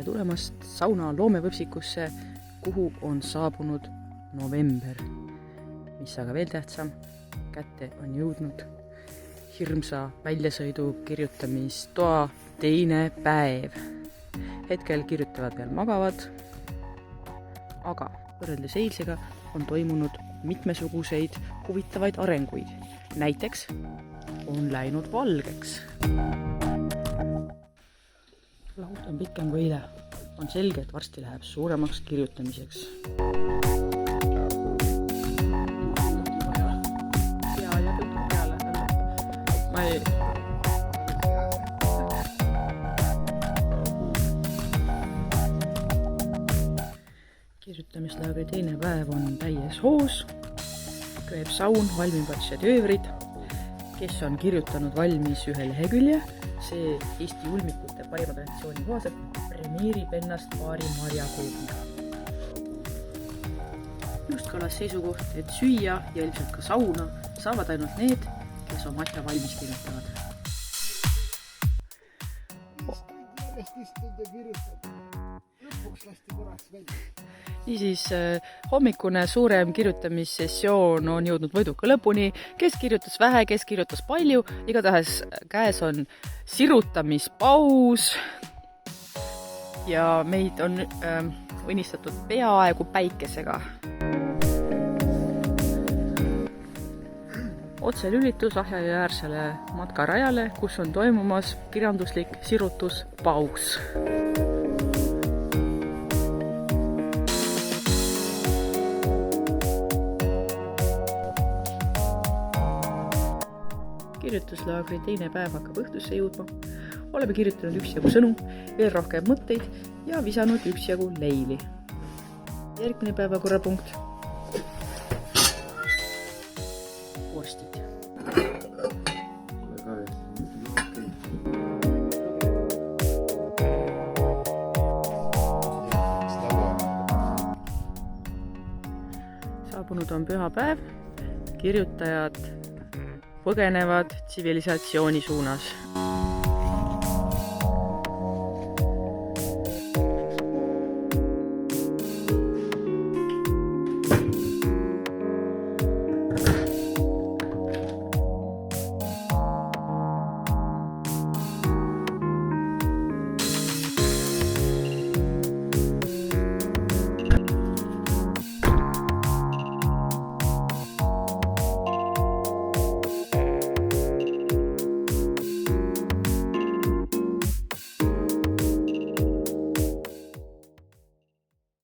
tere tulemast sauna loomevõpsikusse, kuhu on saabunud november. Mis aga veel tähtsam, kätte on jõudnud hirmsa väljasõidu kirjutamistoa teine päev. Hetkel kirjutavad veel magavad, aga võrreldes eilsega on toimunud mitmesuguseid huvitavaid arenguid. Näiteks on läinud valgeks. Laud on pikem kui eile. On selge, et varsti läheb suuremaks kirjutamiseks. Ja tõttu peale. Ma ei... Kirjutamislaagri teine päev on täies hoos. Kööb saun, valmivad šedöövrid, kes on kirjutanud valmis ühe lehekülje. See Eesti ulmikute parima traditsiooni kohaselt premeerib ennast paari marjakoogiga. Just kõlas seisukoht, et süüa ja ilmselt ka sauna saavad ainult need, kes on asja valmis kirjutavad. Niisiis, hommikune suurem kirjutamissessioon on jõudnud võiduka lõpuni. Kes kirjutas vähe, kes kirjutas palju. Igatahes käes on sirutamispaus ja meid on õnnistatud peaaegu päikesega. Otselülitus Ahjajäärsele matkarajale, kus on toimumas kirjanduslik sirutuspaus. Kirjutuslaagri teine päev hakkab õhtusse jõudma. Oleme kirjutanud üksjagu sõnu, veel rohkem mõtteid ja visanud üksjagu leili. Järgmine päevakorrapunkt. Vorstid. Saabunud on pühapäev. Kirjutajad põgenevad tsivilisatsiooni suunas.